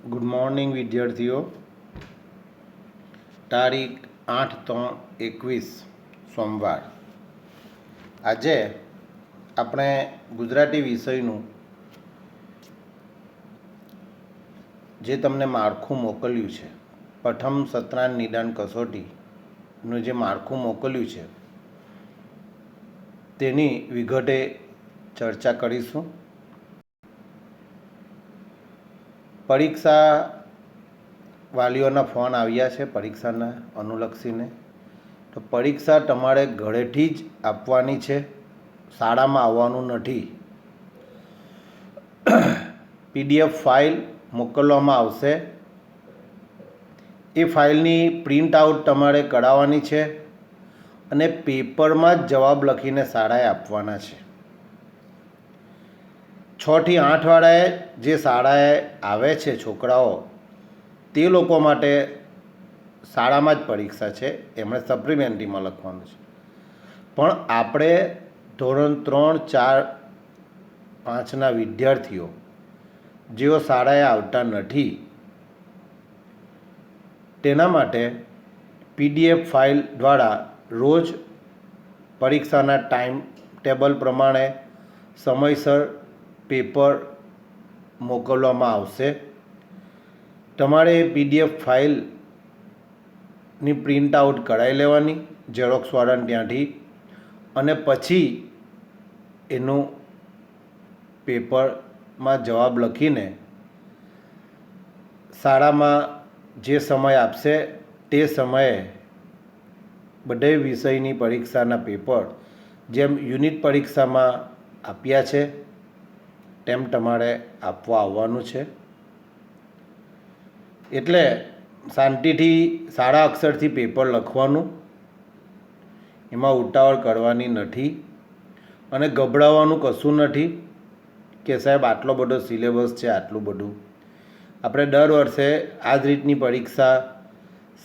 Good morning વિદ્યાર્થીઓ. તારીખ 8/3/21 સોમવાર. આજે આપણે ગુજરાતી વિષયનું જે તમને માળખું મોકલ્યું છે, પ્રથમ સત્રાંત નિદાન કસોટીનું જે માળખું મોકલ્યું છે તેની વિગતે ચર્ચા કરીશું. પરીક્ષા વાલીઓના ફોન આવ્યા છે પરીક્ષાના અનુલક્ષીને. તો પરીક્ષા તમારે ઘરેથી જ આપવાની છે, શાળામાં આવવાનું નથી. પીડીએફ ફાઇલ મોકલવામાં આવશે. એ ફાઇલની પ્રિન્ટ આઉટ તમારે કરાવવાની છે અને પેપરમાં જ જવાબ લખીને શાળાએ આપવાના છે. 6 થી 8 વાળાએ જે શાળાએ આવે છે છોકરાઓ, તે લોકો માટે શાળામાં જ પરીક્ષા છે, એમણે સપ્લિમેન્ટરીમાં લખવાનું છે. પણ આપણે ધોરણ 3, 4, 5ના વિદ્યાર્થીઓ જેઓ શાળાએ આવતા નથી, તેના માટે પીડીએફ ફાઇલ દ્વારા રોજ પરીક્ષાના ટાઈમ ટેબલ પ્રમાણે સમયસર પેપર મોકલવામાં આવશે. તમારે પીડીએફ ફાઇલની પ્રિન્ટ આઉટ કરાવી લેવાની ઝેરોક્સવાળાને ત્યાંથી, અને પછી એનું પેપરમાં જવાબ લખીને શાળામાં જે સમય આપશે તે સમયે બધે વિષયની પરીક્ષાના પેપર જેમ યુનિટ પરીક્ષામાં આપ્યા છે તેમ તમારે આપવા આવવાનું છે. એટલે શાંતિથી સારા અક્ષરથી પેપર લખવાનું, એમાં ઉતાવળ કરવાની નથી અને ગભરાવાનું કશું નથી કે સાહેબ આટલો બધો સિલેબસ છે, આટલું બધું. આપણે દર વર્ષે આ જ રીતની પરીક્ષા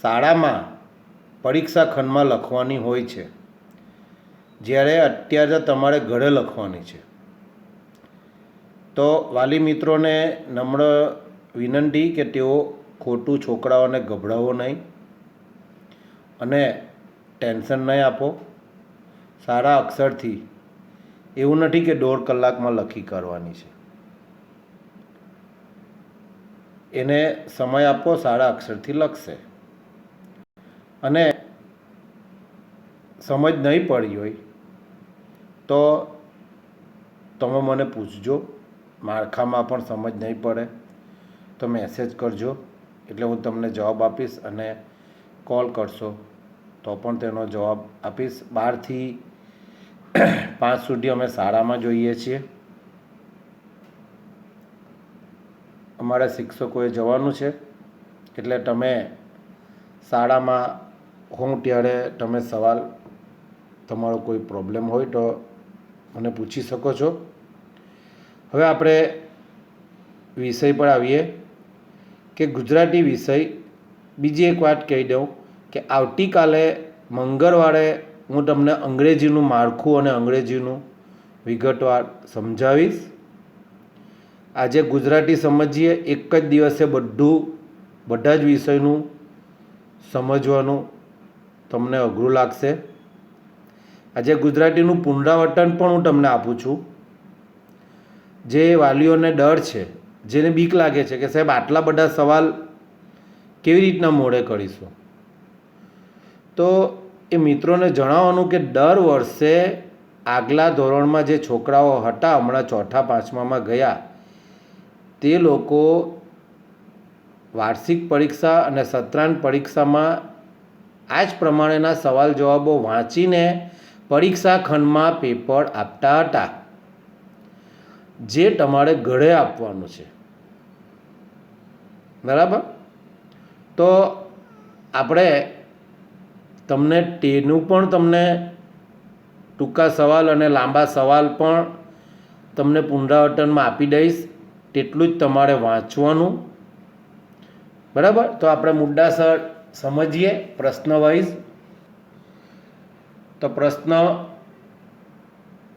શાળામાં પરીક્ષા ખંડમાં લખવાની હોય છે, જ્યારે અત્યારે તમારે ઘરે લખવાની છે. તો વાલી મિત્રોને નમ્ર વિનંતી કે તેઓ ખોટું છોકરાઓને ગભરાવો નહીં અને ટેન્શન નહીં આપો. સારા અક્ષરથી, એવું નથી કે 1.5 કલાકમાં લખી કરવાની છે. એને સમય આપો, સારા અક્ષરથી લખશે. અને સમજ નહીં પડી હોય તો તમે મને પૂછજો. માળખામાં પણ સમજ નહીં પડે તો મેસેજ કરજો, એટલે હું તમને જવાબ આપીશ, અને કોલ કરશો તો પણ તેનો જવાબ આપીશ. 12 થી 5 સુધી અમે શાળામાં જોઈએ છીએ. અમારા શિક્ષકોએ જવાનું છે, એટલે તમે શાળામાં હોઉં ત્યારે તમે સવાલ, તમારો કોઈ પ્રોબ્લેમ હોય તો મને પૂછી શકો છો. હવે આપણે વિષય પર આવીએ કે ગુજરાતી વિષય. બીજી એક વાત કહી દઉં કે આવતીકાલે મંગળવારે હું તમને અંગ્રેજીનું માળખું અને અંગ્રેજીનું વિગતવાર સમજાવીશ. આજે ગુજરાતી સમજીએ. એક જ દિવસે બધા જ વિષયનું સમજવાનું તમને અઘરું લાગશે. આજે ગુજરાતીનું પુનરાવર્તન પણ હું તમને આપું છું. જે વાલીઓને ડર છે, જેને બીક લાગે છે કે સાહેબ આટલા બધા સવાલ કેવી રીતના મોડે કરીશું, તો એ મિત્રોને જણાવવાનું કે દર વર્ષે આગલા ધોરણમાં જે છોકરાઓ હતા, હમણાં 4થા 5મામાં ગયા, તે લોકો વાર્ષિક પરીક્ષા અને સત્રાંત પરીક્ષામાં આ જ પ્રમાણેના સવાલ જવાબો વાંચીને પરીક્ષા ખંડમાં પેપર આપતા હતા, જે તમારે ઘરે આપવાનું છે. બરાબર? તો આપણે તમને તેનું પણ તમને ટૂંકા સવાલ અને લાંબા સવાલ પણ તમને પુનરાવર્તનમાં આપી દઈશ. તેટલું જ તમારે વાંચવાનું. બરાબર? તો આપણે મુદ્દાસર સમજીએ પ્રશ્ન વાઇઝ. તો પ્રશ્ન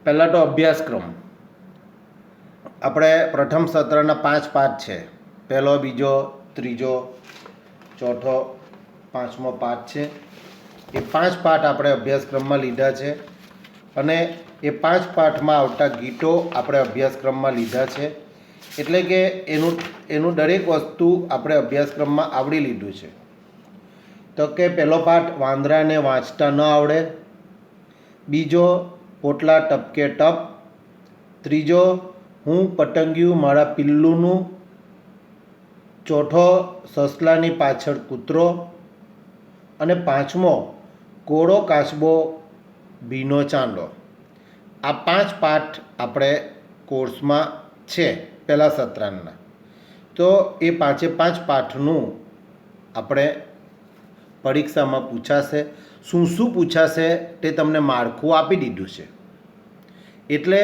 પહેલાં તો અભ્યાસક્રમ. આપણે પ્રથમ સત્રના 5 પાઠ છે. પહેલો, બીજો, ત્રીજો, ચોથો, પાંચમો પાઠ છે. એ 5 પાઠ આપણે અભ્યાસક્રમમાં લીધા છે અને એ 5 પાઠમાં આવતા ગીતો આપણે અભ્યાસક્રમમાં લીધા છે. એટલે કે એનું દરેક વસ્તુ આપણે અભ્યાસક્રમમાં આવડી લીધું છે. તો કે પહેલો પાઠ વાંદરાને વાંચતા ન આવડે, બીજો પોટલા ટપકે ટપ, ત્રીજો હું પતંગિયું મારા પિલ્લુનું, ચોથો સસલાની પાછળ કૂતરો અને પાંચમો કોળો કાચબો ભીનો ચાંદો. આ 5 પાઠ આપણે કોર્સમાં છે પહેલા સત્રાંતના. તો એ 5 પાઠનું આપણે પરીક્ષામાં પૂછાશે. શું પૂછાશે તે તમને માળખું આપી દીધું છે. એટલે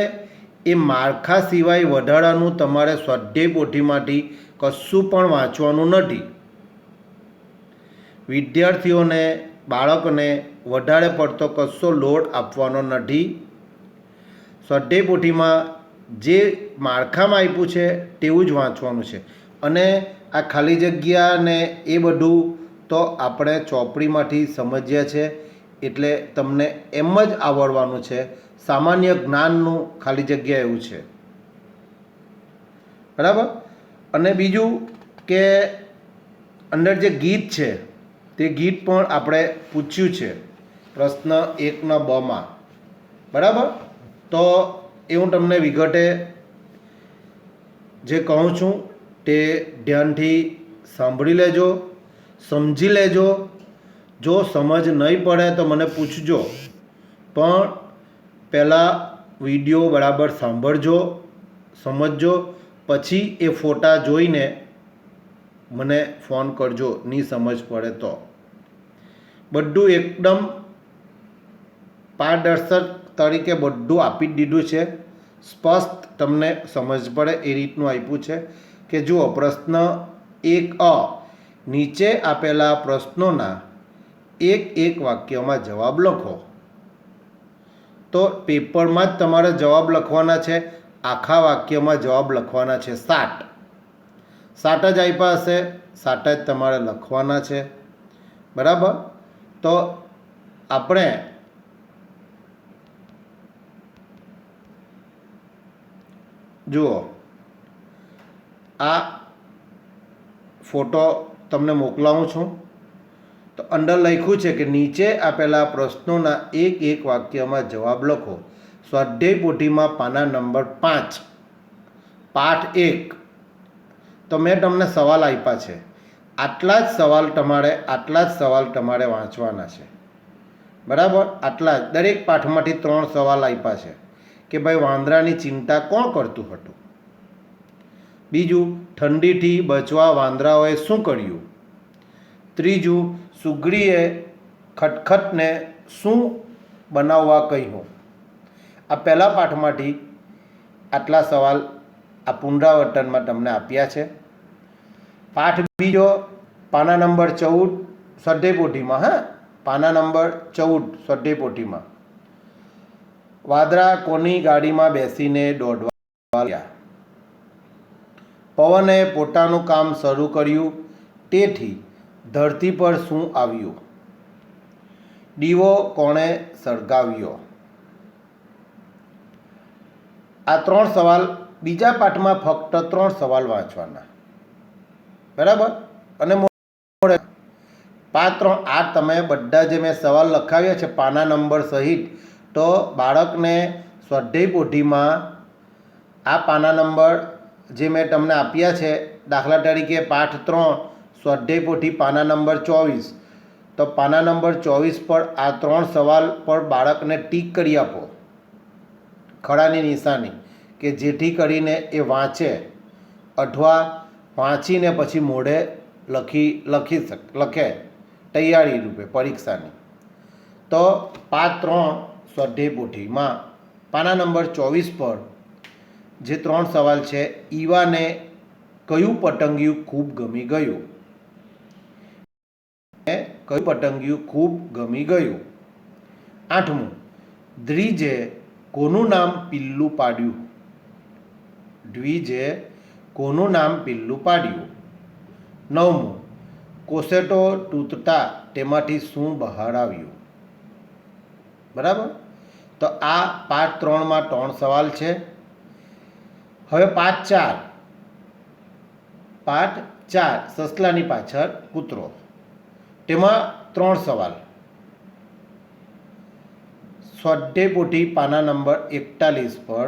એ માળખા સિવાય વધારાનું તમારે સ્વાધ્યાય પોથીમાંથી કશું પણ વાંચવાનું નથી. વિદ્યાર્થીઓને, બાળકને વધારે પડતો કશો લોડ આપવાનો નથી. સ્વાધ્યાય પોથીમાં જે માળખામાં આપ્યું છે તેવું જ વાંચવાનું છે. અને આ ખાલી જગ્યા ને એ બધું તો આપણે ચોપડીમાંથી સમજ્યા છે, એટલે તમને એમ જ આવડવાનું છે. સામાન્ય જ્ઞાનનું ખાલી જગ્યા એવું છે, બરાબર. અને બીજું કે અંદર જે ગીત છે તે ગીત પણ આપણે પૂછ્યું છે પ્રશ્ન 1 બમાં, બરાબર. તો એ હું તમને વિગતે જે કહું છું તે ધ્યાનથી સાંભળી લેજો, સમજી લેજો. જો સમજ નહીં પડે તો મને પૂછજો, પણ પહેલાં વિડીયો બરાબર સાંભળજો, સમજજો, પછી એ ફોટા જોઈને મને ફોન કરજો નહીં સમજ પડે તો. બધું એકદમ પારદર્શક તરીકે બધું આપી જ દીધું છે. સ્પષ્ટ તમને સમજ પડે એ રીતનું આપ્યું છે કે જુઓ, પ્રશ્ન 1 નીચે આપેલા પ્રશ્નોના એક વાક્યમાં જવાબ લખો. તો પેપરમાં જ તમારે જવાબ લખવાના છે. આખા વાક્યમાં જવાબ લખવાના છે 7. 7 જ આપ્યા હશે, 7 જ તમારે લખવાના છે, બરાબર. તો આપણે જુઓ, આ ફોટો તમને મોકલાવું છું. તો અંદર લખ્યું છે કે નીચે આપેલા પ્રશ્નોના એક વાક્યમાં જવાબ લખો. સ્વાધ્યાય પોથીમાં પાના નંબર 5, પાઠ 1. તો મેં તમને સવાલ આપ્યા છે. આટલા જ સવાલ તમારે વાંચવાના છે, બરાબર. આટલા જ. દરેક પાઠમાંથી 3 સવાલ આપ્યા છે કે ભાઈ વાંદરાની ચિંતા કોણ કરતું હતું. બીજું, ઠંડીથી બચવા વાંદરાઓએ શું કર્યું. ત્રીજું, સુગડીએ ખટખટને શું બનાવવા કહ્યું. આ પહેલા પાઠમાંથી આટલા સવાલ આ પુનરાવર્તનમાં તમને આપ્યા છે. પાઠ બીજો, પાના નંબર 14 સ્વાધ્યાય પોથીમાં, પાના નંબર 14 સ્વાધ્યાય પોથીમાં. વાદળા કોની ગાડીમાં બેસીને દોડવા ગયા. પવને પોતાનું કામ શરૂ કર્યું, તેથી ધરતી પર શું આવ્યું. દીવો કોણે સળગાવ્યો. આ 3 સવાલ બીજા પાઠમાં ફક્ત 3 સવાલ વાંચવાના, બરાબર. અને પાઠ 3 આ તમે બધા જે મેં સવાલ લખાવ્યા છે પાના નંબર સહિત, તો બાળકને સ્વાધ્યાય પોથીમાં આ પાના નંબર જે મેં તમને આપ્યા છે, દાખલા તરીકે પાઠ 3 સ્વાધ્યાય પોથી પાના નંબર 24. તો પાના નંબર 24 પર આ 3 સવાલ પર બાળકને ટીક કરી આપો, ખડાની નિશાની, કે જેથી કરીને એ વાંચે અથવા વાંચીને પછી મોઢે લખે તૈયારી રૂપે પરીક્ષાની. તો પાઠ 3 સ્વાધ્યાય પોથીમાં પાના નંબર 24 પર જે 3 સવાલ છે. ઈવાને કયું પતંગિયું ખૂબ ગમી ગયું. કયું પતંગિયું ખૂબ ગમી ગયું. 8મું, દ્વિજે કોનું નામ પિલ્લું પાડ્યું. દ્વિજે કોનું નામ પિલ્લું પાડ્યું? 9મું, કોસેટો તૂટતા તેમાંથી શું બહાર આવ્યું? બરાબર. તો આ પાઠ 3માં 3 સવાલ છે. હવે પાઠ 4 સસલાની પાછળ કૂતરો, તેમાં 3 સવાલ. સ્વાધ્યાય પોથી પાના નંબર 41 પર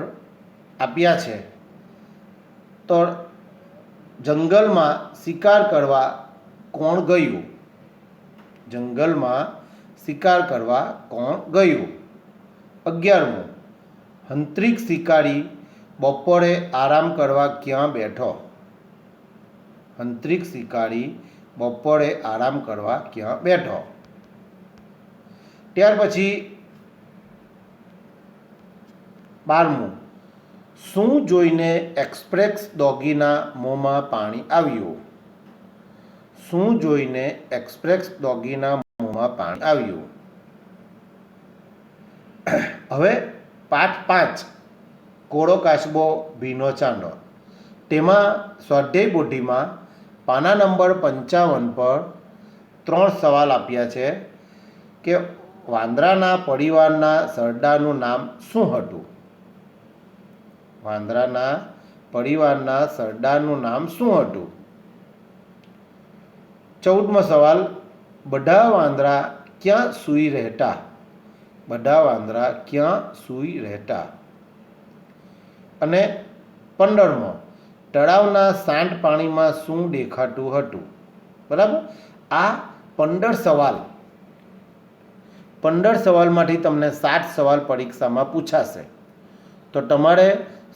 આપ્યા છે. તો જંગલમાં શિકાર કરવા કોણ ગયું? જંગલમાં શિકાર કરવા કોણ ગયું? 11મું, હંત્રિક શિકારી બપોરે આરામ કરવા ક્યાં બેઠો? હંત્રિક શિકારી બપોરે આરામ કરવા ક્યાં બેઠો? ત્યાર પછી 12મું, શું જોઈને એક્સપ્રેસ ડોગીના મોંમાં પાણી આવ્યું? શું જોઈને એક્સપ્રેસ ડોગીના મોંમાં પાણી આવ્યું? હવે પાઠ 5 કોળો કાચબો ભીનો ચાંદો, તેમાં સ્વાધ્યાય પોથીમાં પાના નંબર 55 પર 3 સવાલ આપ્યા છે કે વાંદરાના પરિવારના સરદારનું નામ શું હતું? વાંદરાના પરિવારના સરદારનું નામ શું હતું? 14મો સવાલ, બધા વાંદરા ક્યાં સૂઈ રહેતા? બધા વાંદરા ક્યાં સૂઈ રહેતા? અને 15મો, તળાવના શાંત પાણીમાં શું દેખાતું હતું? બરાબર. આ 15 સવાલમાંથી તમને 7 સવાલ પરીક્ષામાં પૂછાશે. તો તમારે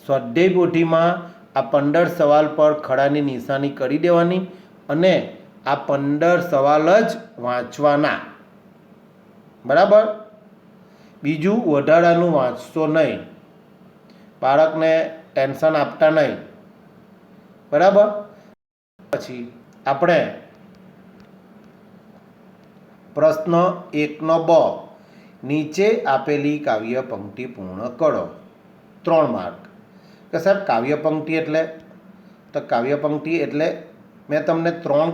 સ્વાધ્યાય પોથીમાં આ 15 સવાલ પર ખડાની નિશાની કરી દેવાની અને આ 15 સવાલ જ વાંચવાના. બરાબર. બીજું વધારાનું વાંચશો નહીં, બાળકને ટેન્શન આપતા નહીં. બરાબર. પછી આપણે પ્રશ્ન 1નો બ, નીચે આપેલી કાવ્ય પંક્તિ પૂર્ણ કરો. 3 માર્ક. કે સાહેબ કાવ્ય પંક્તિ એટલે? તો કાવ્ય પંક્તિ એટલે મેં તમને 3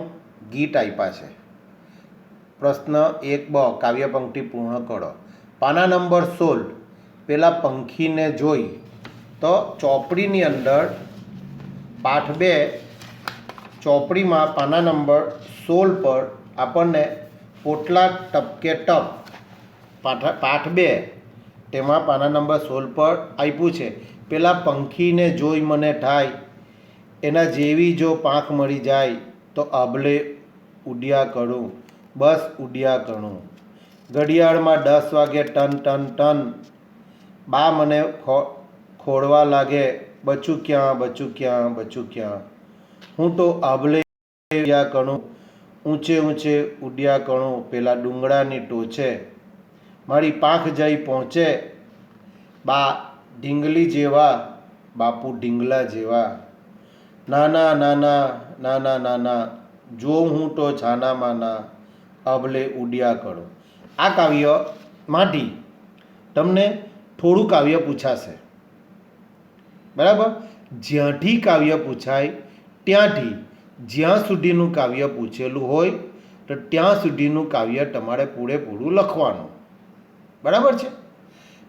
ગીત આપ્યા છે. પ્રશ્ન 1બ, કાવ્ય પંક્તિ પૂર્ણ કરો. પાના નંબર 16, પેલા પંખીને જોઈ. તો ચોપડીની અંદર પાઠ 2 ચોપડીમાં પાના નંબર 16 પર આપણને પોટલા ટપકે ટપ પાઠ 2 તેમાં પાના નંબર 16 પર આપ્યું છે, પેલા પંખીને જોઈ મને થાય, એના જેવી જો પાંખ મળી જાય તો આભલે ઉડ્યા કરું, બસ ઉડ્યા કરું. ઘડિયાળમાં 10 વાગે ટન ટન ટન, બા મને ખોડવા લાગે, બચું ક્યાં બચું ક્યાં બચું ક્યાં. હું તો આભલે ઉડ્યા કરું, ઊંચે ઊંચે ઉડ્યા કરું, પેલા ડુંગળાની ટોચે મારી પાંખ જઈ પહોંચે, બા ઢીંગલી જેવા બાપુ ઢીંગલા જેવા, નાના નાના નાના નાના જોઉં હું તો છાના માના, આભલે ઉડ્યા કરું. આ કાવ્યમાંથી તમને થોડું કાવ્ય પૂછાશે. બરાબર. જ્યાંથી કાવ્ય પૂછાય ત્યાંથી જ્યાં સુધીનું કાવ્ય પૂછેલું હોય તો ત્યાં સુધીનું કાવ્ય તમારે પૂરેપૂરું લખવાનું. બરાબર છે.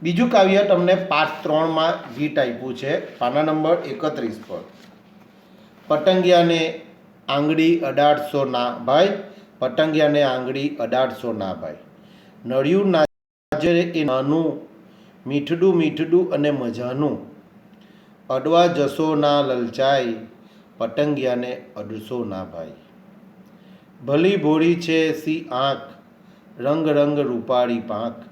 બીજું કાવ્ય તમને પાઠ 3માં ગીત આપ્યું છે પાના નંબર 31 પર. પતંગિયાને આંગળી 1800 ના ભાઈ, પતંગિયાને આંગળી 1800 ના ભાઈ, નળિયું નાજે એ નાનું, મીઠડું મીઠડું અને મજાનું, અડવા જશો ના લલચાય, પતંગિયાને અડશો ના ભાઈ. ભલી ભોળી છે સી આંખ, રંગ રંગ રૂપાળી પાંખ,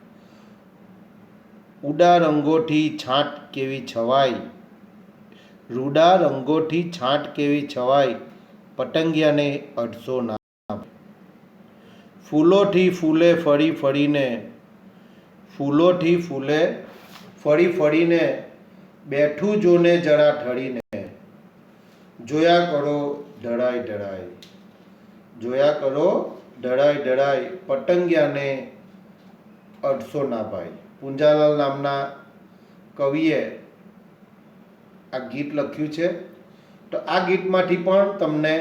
ઉડા રંગોથી છાંટ કેવી છવાય, રૂડા રંગોથી છાંટ કેવી છવાય, પતંગિયાને અડશો ના. ફૂલોથી ફૂલે ફરી ફરીને, ફૂલોથી ફૂલે ફરી ફરીને, બેઠું જોને જરા ઠરીને, જોયા કરો ઢળાય ઢળાય, જોયા કરો ઢળાય ઢળાય, પતંગિયાને અડશો ના ભાઈ. પુંજાલાલ નામના કવિએ આ ગીત લખ્યું છે. તો આ ગીતમાંથી પણ તમને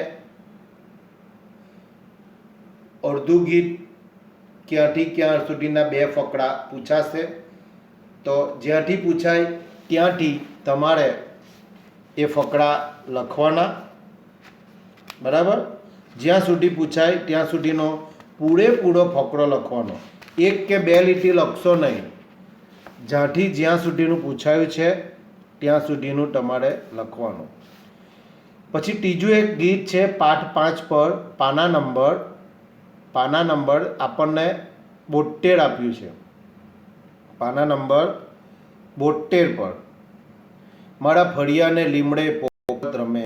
અડધું ગીત ક્યાંથી ક્યાં સુધીના 2 ફકરા પૂછાશે. તો જ્યાંથી પૂછાય ત્યાંથી તમારે એ ફકરા લખવાના, બરાબર. જ્યાં સુધી પૂછાય ત્યાં સુધીનો પૂરેપૂરો ફકરો લખવાનો. 1 કે 2 લીટી લખશો નહીં. જ્યાંથી જ્યાં સુધીનું પૂછાયું છે ત્યાં સુધીનું તમારે લખવાનું. પછી ત્રીજું એક ગીત છે પાઠ 5 પર પાના નંબર આપણને 72 આપ્યું છે. પાના નંબર 72 પર મારા ફળિયાને લીમડે પોપટ રમે,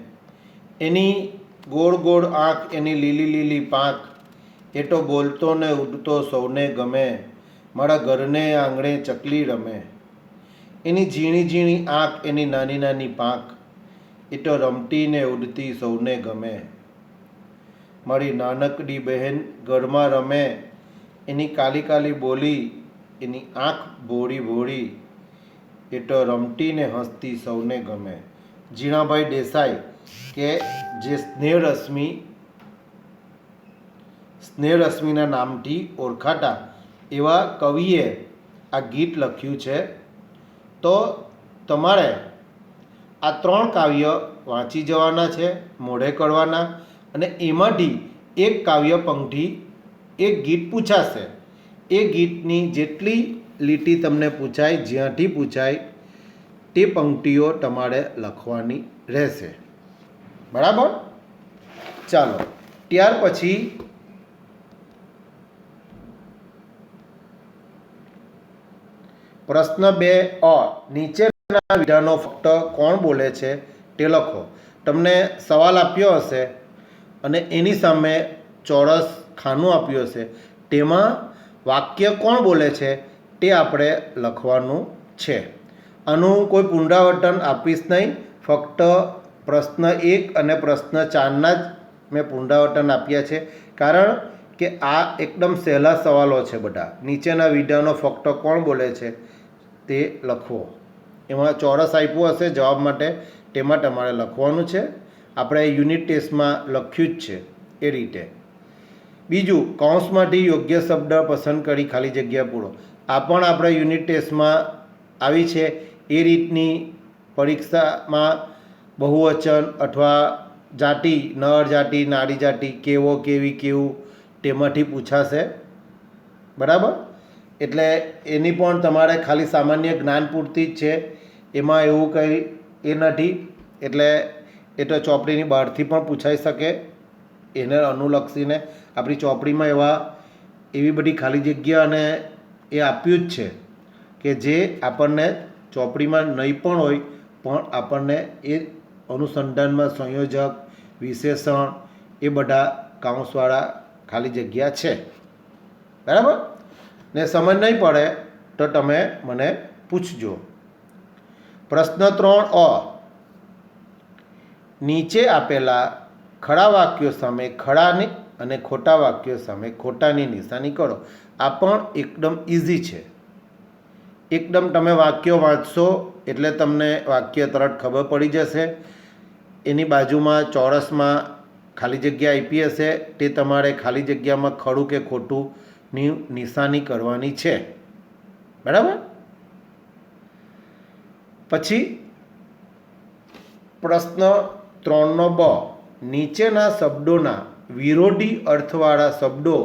એની ગોળ ગોળ આંખ, એની લીલી લીલી પાંખ, એ તો બોલતો ને ઉડતો સૌને ગમે, મારા ઘરને આંગણે ચકલી રમે, એની ઝીણી ઝીણી આંખ, એની નાની નાની પાંખ, એ તો રમતી ને ઉડતી સૌને ગમે, મારી નાનકડી બહેન ઘરમાં રમે, એની કાલી કાલી બોલી, એની આંખ ભોળી ભોળી, એ તો રમતી ને હસતી સૌને ગમે. ઝીણાભાઈ દેસાઈ કે જે સ્નેહરશ્મિના નામથી ઓળખાતા એવા કવિએ આ ગીત લખ્યું છે. તો તમારે આ 3 કાવ્ય વાંચી જવાના છે, મોઢે કરવાના, અને એમાંથી એક કાવ્ય પંક્તિ, એક ગીત પૂછાશે. એ ગીતની જેટલી લીટી તમને પૂછાય, જ્યાંથી પૂછાય તે પંક્તિઓ તમારે લખવાની રહેશે, બરાબર. ચાલો, ત્યાર પછી પ્રશ્ન 2 નીચેના વિધાનો ફક્ત કોણ બોલે છે તે લખો. તમને સવાલ આપ્યો હશે અને એની સામે ચોરસ ખાનું આપ્યું હશે, તેમાં વાક્ય કોણ બોલે છે તે આપણે લખવાનું છે. આનું કોઈ પુનરાવર્તન આપીશ નહીં, ફક્ત પ્રશ્ન 1 અને પ્રશ્ન 4ના જ મેં પુનરાવર્તન આપ્યા છે, કારણ કે આ એકદમ સહેલા સવાલો છે બધા. નીચેના વિધાનો ફક્ત કોણ બોલે છે તે લખવો. એમાં ચોરસ આપ્યું હશે જવાબ માટે, તેમાં તમારે લખવાનું છે. આપણે યુનિટ ટેસ્ટમાં લખ્યું જ છે એ રીતે. બીજું, કૌંસમાંથી યોગ્ય શબ્દ પસંદ કરી ખાલી જગ્યા પૂરો. આ પણ આપણે યુનિટ ટેસ્ટમાં આવી છે. એ રીતની પરીક્ષામાં બહુવચન અથવા જાતિ, નર જાતિ, નારી જાતિ, કેવો, કેવી, કેવું, તેમાંથી પૂછાશે, બરાબર. એટલે એની પણ તમારે ખાલી સામાન્ય જ્ઞાન પૂરતી જ છે, એમાં એવું કંઈ એ નથી. એટલે એ તો ચોપડીની બહારથી પણ પૂછાઈ શકે, એને અનુલક્ષીને આપણી ચોપડીમાં એવી બધી ખાલી જગ્યા અને એ આપ્યું જ છે કે જે આપણને ચોપડીમાં નહીં પણ હોય પણ આપણને એ અનુસંધાનમાં સંયોજક, વિશેષણ, એ બધા કાઉન્સવાળા ખાલી જગ્યા છે, બરાબર. ને સમજ નહીં પડે તો તમે મને પૂછજો. પ્રશ્ન 3 નીચે આપેલા ખરા વાક્યો સામે ખરાની અને ખોટા વાક્યો સામે ખોટાની નિશાની કરો. આ પણ એકદમ ઇઝી છે. એકદમ તમે વાક્યો વાંચશો એટલે તમને વાક્ય તરત ખબર પડી જશે. એની બાજુમાં ચોરસમાં ખાલી જગ્યા આપી હશે, તે તમારે ખાલી જગ્યામાં ખરું કે ખોટુંની નિશાની કરવાની છે, બરાબર. પછી પ્રશ્ન 3 નીચેના શબ્દોના વિરોધી અર્થવાળા શબ્દો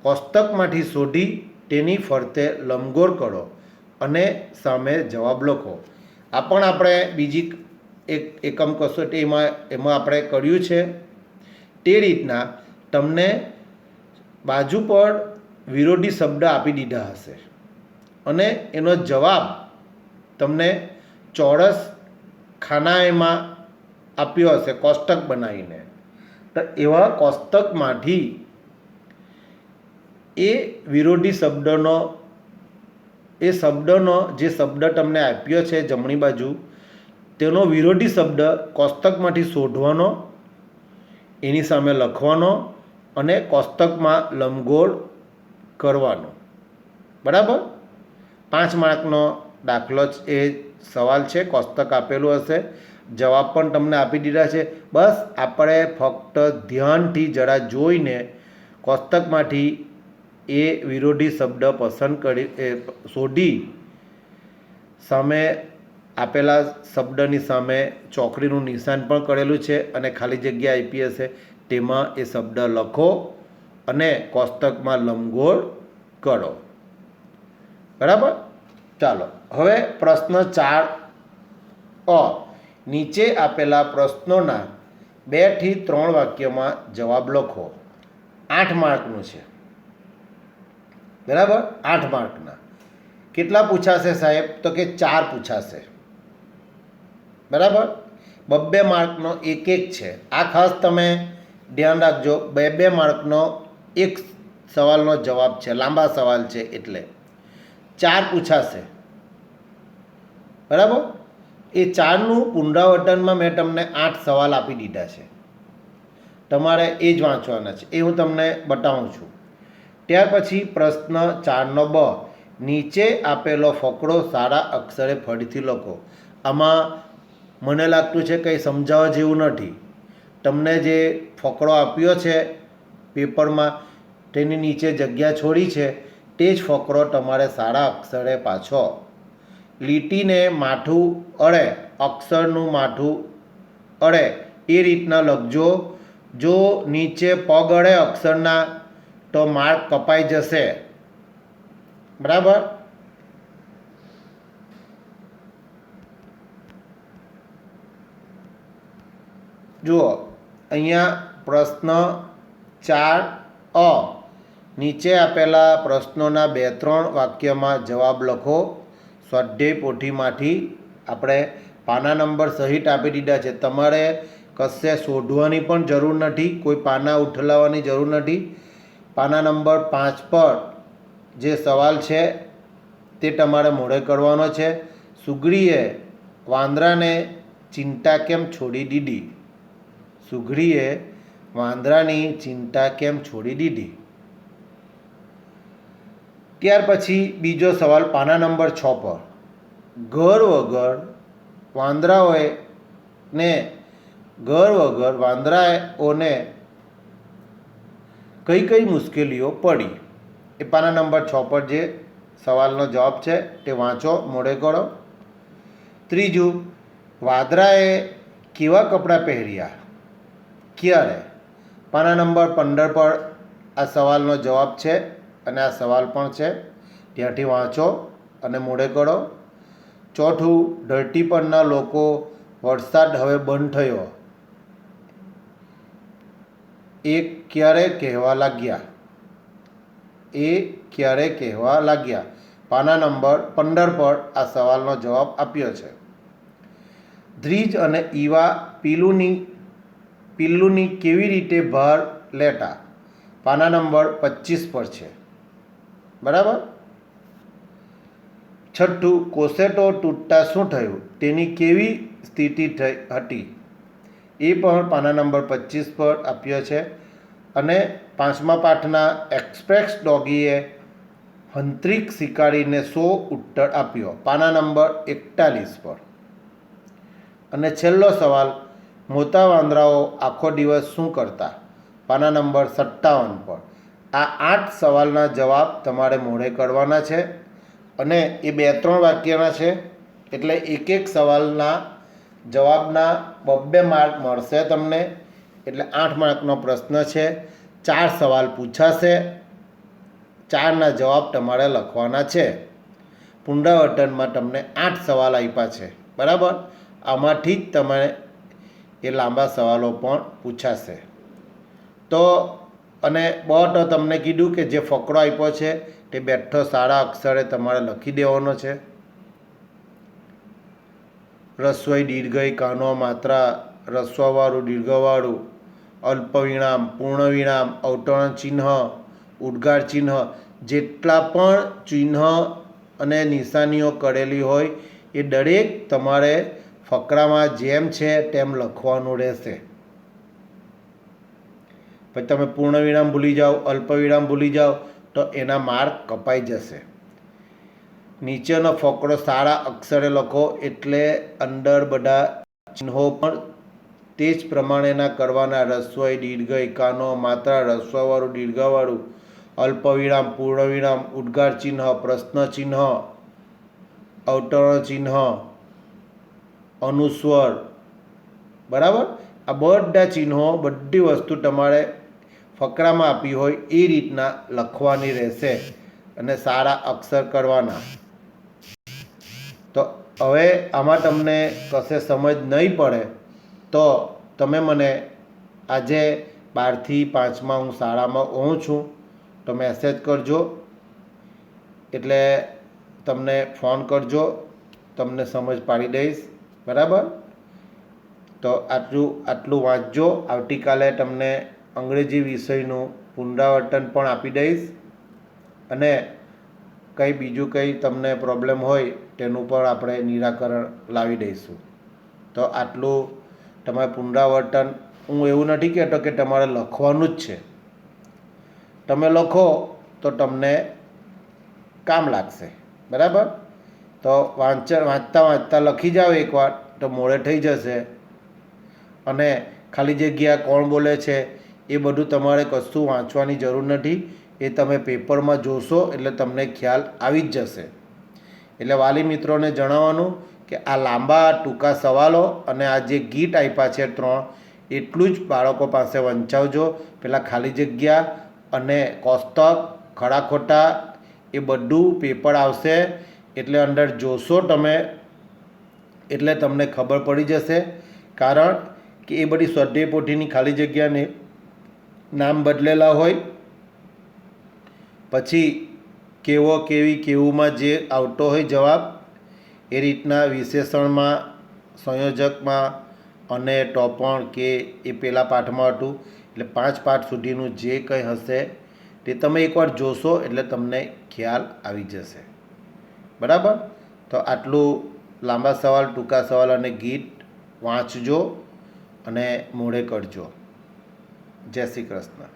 કોષ્ટકમાંથી શોધી તેની ફરતે લંબગોળ કરો અને સામે જવાબ લખો. આ પણ આપણે બીજી એક એકમ કસોટીમાં આપણે કર્યું છે. તે રીતના તમને બાજુ પર વિરોધી શબ્દ આપી દીધા હશે અને એનો જવાબ તમને ચોરસ ખાનામાં આપ્યો હશે કોષ્ટક બનાવીને. તો એવા કોષ્ટકમાંથી એ વિરોધી શબ્દનો જે શબ્દ તમને આપ્યો છે જમણી બાજુ, તેનો વિરોધી શબ્દ કોષ્ટકમાંથી શોધવાનો, એની સામે લખવાનો અને કોષ્ટકમાં લંબગોળ કરવાનો, બરાબર. 5 માર્કનો દાખલો એ સવાલ છે, કોષ્ટક આપેલું હશે જવાબ પણ તમને આપી દીધા છે. બસ આપણે ફક્ત ધ્યાનથી જરા જોઈને કોષ્ટકમાંથી એ વિરોધી શબ્દ પસંદ કરી શોધી સામે આપેલા શબ્દની સામે ચોકડીનું નિશાન પણ કરેલું છે અને ખાલી જગ્યા આપી હશે તેમાં એ શબ્દ લખો અને કોષ્ટકમાં લંબગોળ કરો. બરાબર. ચાલો હવે પ્રશ્ન 4 નીચે આપેલા પ્રશ્નોના 2 થી 3 વાક્યમાં જવાબ લખો. 8 માર્કનું છે. બરાબર. 8 માર્કના. કેટલા પૂછાશે સાહેબ? તો કે 4 પૂછાશે. બરાબર. 2 માર્કનો એક છે. આ ખાસ તમે ધ્યાન રાખજો. 2 માર્કનો એક સવાલનો જવાબ છે, લાંબા સવાલ છે એટલે 4 પૂછાશે. બરાબર. એ 4નું પુનરાવર્તનમાં મેં તમને 8 સવાલ આપી દીધા છે. તમારે એ જ વાંચવાના છે. એ હું તમને બતાવું છું. ત્યાર પછી પ્રશ્ન 4નો બ, નીચે આપેલો ફકરો સારા અક્ષરે ફરીથી લખો. આમાં મને લાગતું છે કંઈ સમજાવવા જેવું નથી. તમને જે ફકરો આપ્યો છે પેપરમાં તેની નીચે જગ્યા છોડી છે તે જ ફકરો તમારે સારા અક્ષરે પાછો લીટીને માથું અડે, અક્ષરનું માથું અડે એ રીતના લખજો. જો નીચે પગ અડે અક્ષરના તો માર્ક કપાઈ જશે. બરાબર. જુઓ અહીંયા પ્રશ્ન 4 નીચે આપેલા પ્રશ્નોના 2-3 વાક્યમાં જવાબ લખો. સ્વાધ્યાય પોથીમાંથી આપણે પાના નંબર સહિત આપી દીધા છે. તમારે કશે શોધવાની પણ જરૂર નથી, કોઈ પાના ઉઠલાવવાની જરૂર નથી. પાના નંબર 5 પર જે સવાલ છે તે તમારે મોઢે કરવાનો છે. સુગરીએ વાંદરાને ચિંતા કેમ છોડી દીધી? સુઘડીએ વાંદરાની ચિંતા કેમ છોડી દીધી? ત્યાર પછી બીજો સવાલ પાના નંબર 6 પર, ઘર વગર વાંદરાઓને કઈ કઈ મુશ્કેલીઓ પડી? એ પાના નંબર 6 પર જે સવાલનો જવાબ છે તે વાંચો, મોઢે કરો. ત્રીજું, વાદળાએ કેવા કપડાં પહેર્યા? ક્યારે? પાના નંબર 15 પર આ સવાલનો જવાબ છે અને આ સવાલ પણ છે. ત્યાંથી વાંચો અને મોઢે કરો. ચોથું, ધરતી પરના લોકો વરસાદ હવે બંધ થયો એ ક્યારે કહેવા લાગ્યા? પાના નંબર 15 પર આ સવાલનો જવાબ આપ્યો છે. ધ્રીજ અને ઈવા પિલ્લુની કેવી રીતે બહાર લેટા? પાના નંબર 25 પર છે. બરાબર. છઠ્ઠું, કોસેટો તૂટતા શું થયું? તેની કેવી સ્થિતિ હતી? એ પણ પાના નંબર 25 પર આપ્યો છે. અને 5મા પાઠના એક્સપ્રેસ ડોગીએ હંત્રિક શિકારીને શો ઉત્તર આપ્યો? પાના નંબર 41 પર. અને છેલ્લો સવાલ, મોટા વાંદરાઓ આખો દિવસ શું કરતા? પાના નંબર 57 પર. આ 8 સવાલના જવાબ તમારે મોઢે કરવાના છે અને એ 2-3 વાક્યના છે એટલે એક સવાલના જવાબના 2 માર્ક મળશે તમને. એટલે 8 માર્કનો પ્રશ્ન છે. 4 સવાલ પૂછાશે, 4ના જવાબ તમારે લખવાના છે. પુનરાવર્તનમાં તમને 8 સવાલ આપ્યા છે. બરાબર. આમાંથી જ તમે એ લાંબા સવાલો પણ પૂછાશે. તો અને તો તમને કીધું કે જે ફકરો આપ્યો છે તે બેઠો સારા અક્ષરે તમારે લખી દેવાનો છે. રસોઈ દીર્ઘઈ કાનો માત્રા, રસ્વવાળું દીર્ઘવાળું, અલ્પવિરામ, પૂર્ણવિરામ, અવતરણ ચિહ્ન, ઉદ્ગાર ચિહ્ન, જેટલા પણ ચિહ્ન અને નિશાનીઓ કરેલી હોય એ દરેક તમારે ફકરામાં જેમ છે તેમ લખવાનું રહેશે. પછી તમે પૂર્ણવિરામ ભૂલી જાઓ, અલ્પવિરામ ભૂલી જાઓ તો એના માર્ક કપાઈ જશે. નીચેનો ફકરો સારા અક્ષરે લખો એટલે અંદર બધા ચિહ્નો પણ તે જ પ્રમાણેના કરવાના. રસ્વઈ, દીર્ઘ, એકાનો, માત્રા, રસ્વવાળું, દીર્ઘવાળું, અલ્પવિરામ, પૂર્ણવિરામ, ઉદ્ગાર ચિહ્ન, પ્રશ્ન ચિહ્ન, અવતરણ ચિહ્ન, અનુસ્વાર. બરાબર. આ બધા ચિહ્નો, બધી વસ્તુ તમારે ફકરામાં આપી હોય એ રીતના લખવાની રહેશે અને સારા અક્ષર કરવાના. તો હવે આમાં તમને કશે સમજ નહીં પડે તો તમે મને આજે 12 થી 5 હું શાળામાં હોઉં છું તો મેસેજ કરજો, એટલે તમને ફોન કરજો, તમને સમજ પાડી દઈશ. બરાબર. તો આટલું વાંચજો. આવતીકાલે તમને અંગ્રેજી વિષયનું પુનરાવર્તન પણ આપી દઈશ અને બીજું કંઈ તમને પ્રોબ્લેમ હોય તેનું પણ આપણે નિરાકરણ લાવી દઈશું. તો આટલું તમારે પુનરાવર્તન, હું એવું નથી કહેતો કે તમારે લખવાનું જ છે. તમે લખો તો તમને કામ લાગશે. બરાબર. તો વાંચતા લખી જાઓ એકવાર તો મોડે થઈ જશે. અને ખાલી જગ્યા કોણ બોલે છે એ બધું તમારે કશું વાંચવાની જરૂર નથી. એ તમે પેપરમાં જોશો એટલે તમને ખ્યાલ આવી જ જશે. એટલે વાલી મિત્રોને જણાવવાનું કે આ લાંબા ટૂંકા સવાલો અને આ જે ગીત આપ્યા છે 3, એટલું જ બાળકો પાસે વંચાવજો. પેલા ખાલી જગ્યા અને કોષ્ટક, ખડા ખોટા એ બધું પેપર આવશે એટલે અંદર જોશો તમે એટલે તમને ખબર પડી જશે. કારણ કે એ બધી સ્વાધ્યાય પોથીની ખાલી જગ્યાને નામ બદલેલા હોય, પછી કેવુંમાં જે આવતો હોય જવાબ એ રીતના વિશેષણમાં, સંયોજકમાં અને ટોપણ કે એ પેલા પાઠમાં હતું. એટલે 5 પાઠ સુધીનું જે કંઈ હશે તે તમે એકવાર જોશો એટલે તમને ખ્યાલ આવી જશે. બરાબર. તો આટલું લાંબા સવાલ, ટૂંકા સવાલ અને ગીત વાંચજો અને મોઢે કરજો. જય શ્રી કૃષ્ણ.